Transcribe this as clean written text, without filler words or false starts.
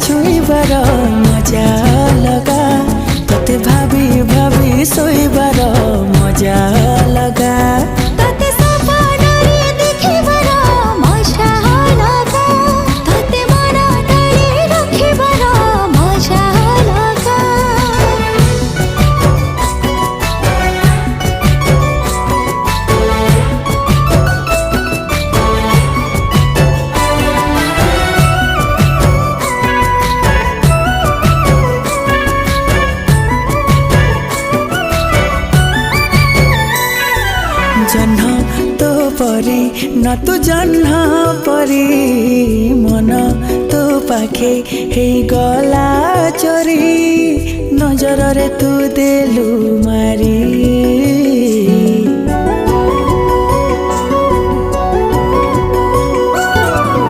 छुईबार मजा लगा तोते भाभी भाभी सोईबार मजा लगा जन्ह तो परी न तू जन्ह परी मन तो पाखे हे गला चोरी नजर रे तू देलु मारी